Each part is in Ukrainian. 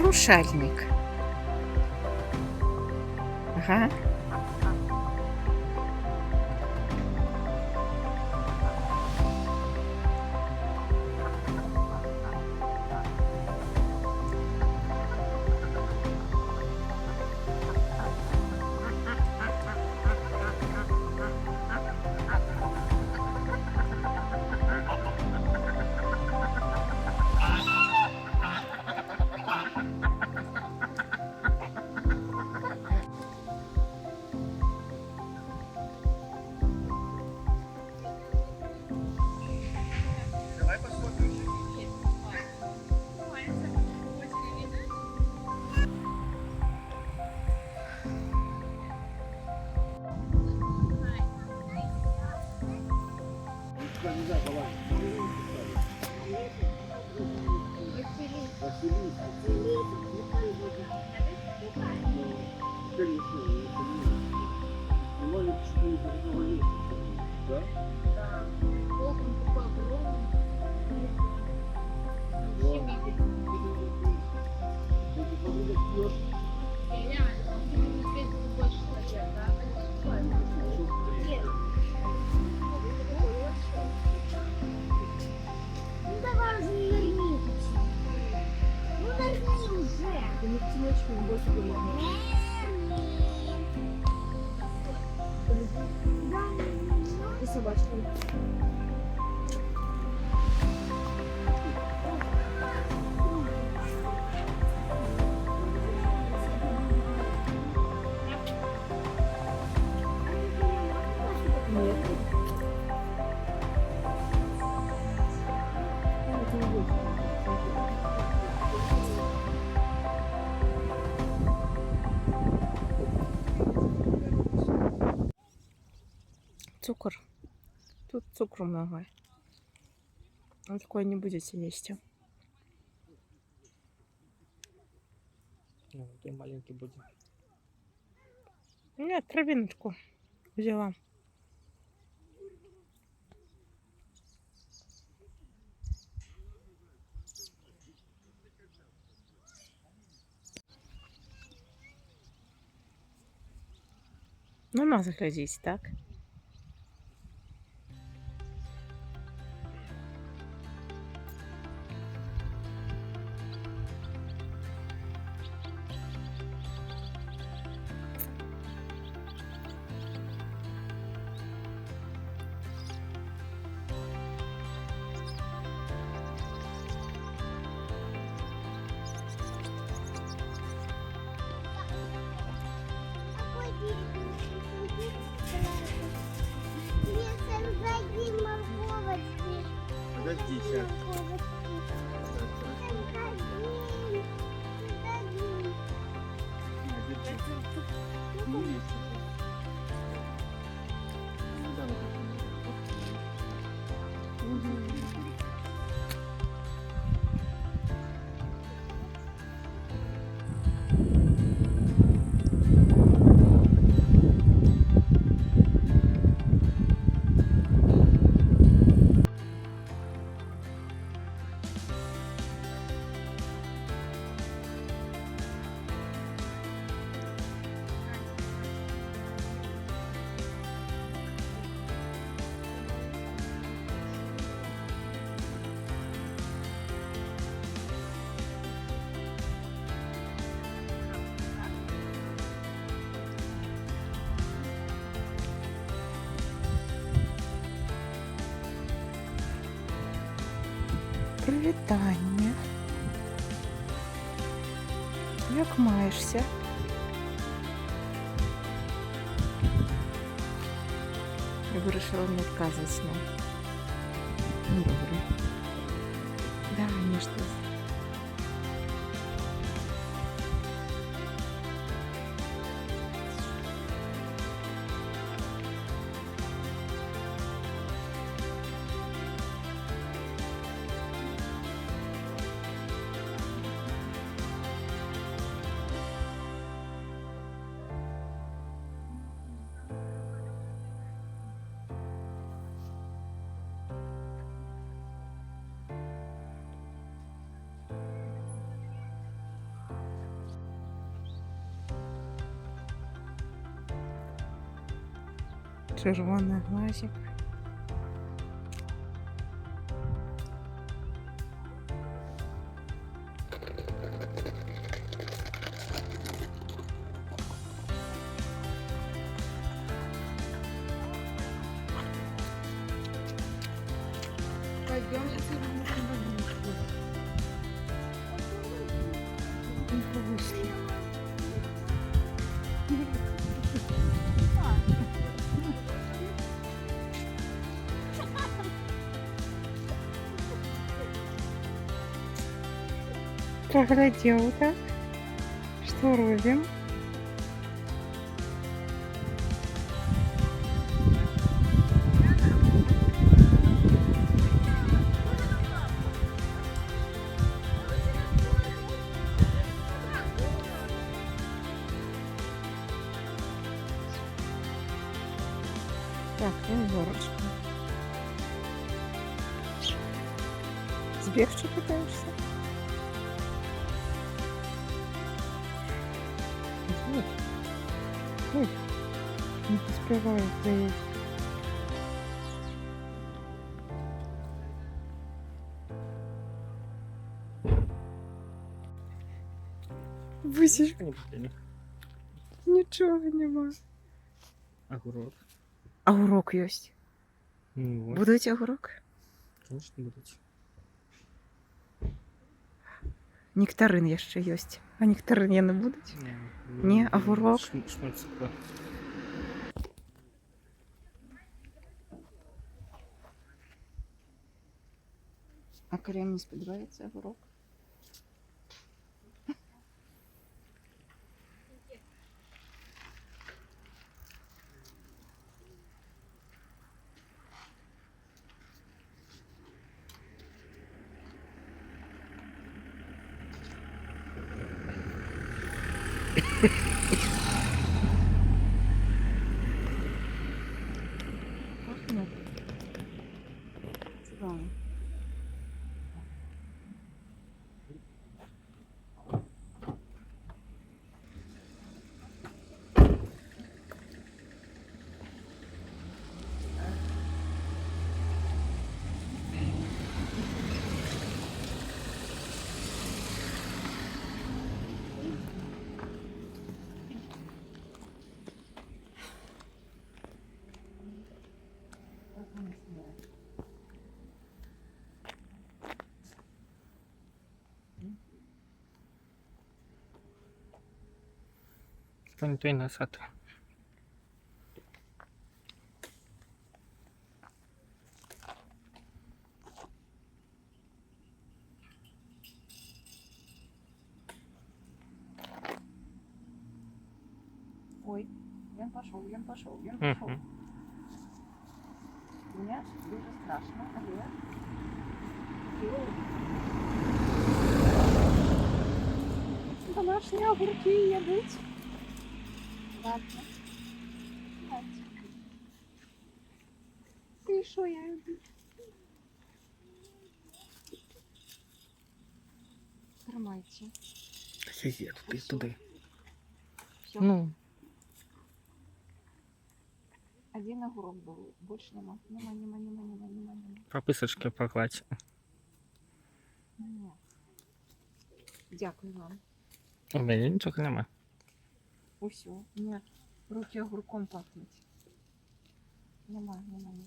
Рушальник. Ага. Цукор. Тут цукру много. Вы такое не будете есть. Ну, ты маленький будем. Нет, травиночку взяла. Ну, на, заходить, так? Подожди сейчас. Привітання. Як маєшся? Я вирішила не відказуватися. Ну, добре. Да, конечно. червоний глазик. Пойдем, я тебе вышли. Поглядел, так? Что робим? Так, я горошко. Сбегчик пытаешься? Ой, ой, не успеваю заесть. Высечка. Нічого нема. Огурок. А урок есть. Ну, ось, Будуть огурок? конечно, будуть. Нектарин jeszcze есть. А нектарин я не будуть? Ні, огурок. Шмальцука. А Карен не сподівається огурок? Пахнет. Цікаво. Той насад. Ой, він пішов. Угу. Мені дуже страшно, але... Домашні огурки їдуть. Ладно. І що я люблю? Тримайте. Є, туди. Все. Ну, Один огурок был, больше нема. Нема. прописочки покладь. Ні. Дякую вам. У мене нічого нема. Усё. Ні. Руки огурком пахнуть. Нема нікого.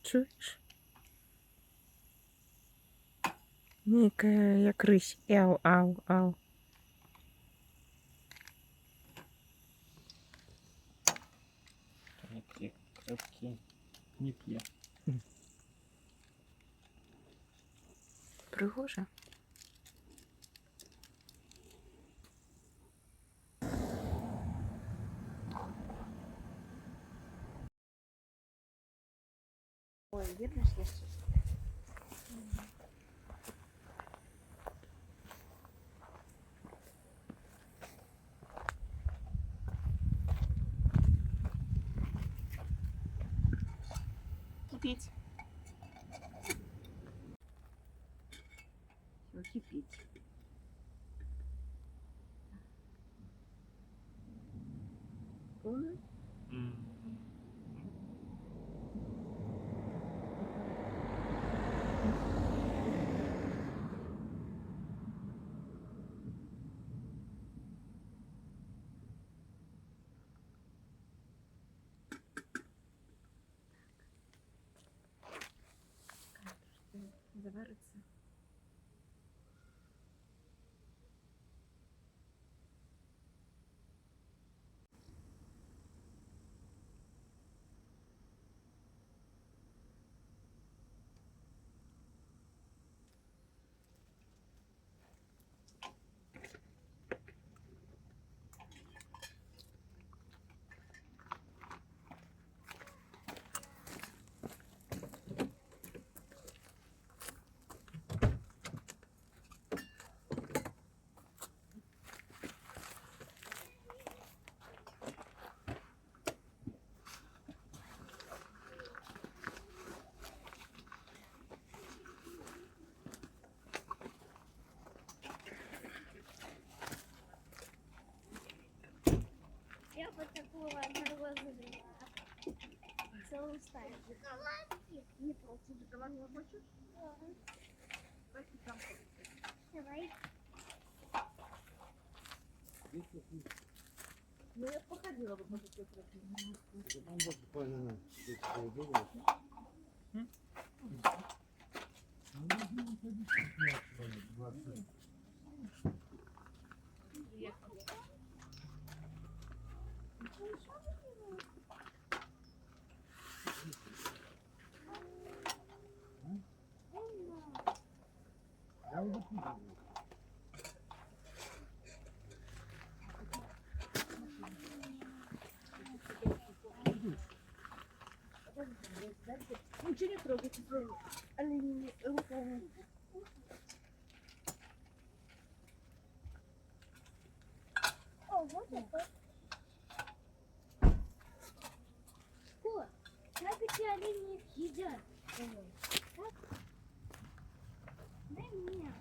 Чуєш? Ніка, як рись. Ау, ау, ау. Які крепкі. Не п'є. Пригоже. Ой, видно, что кипить. Всё, кипить. Полный? Заварится. Я бы такого одного целую стаю. Не против. Шоколадного хочешь? Давай. Ну, я походила бы по такой Ничего не трогайте, олени руками. О, вот это. О, как эти олени едят? Так? Дай мне.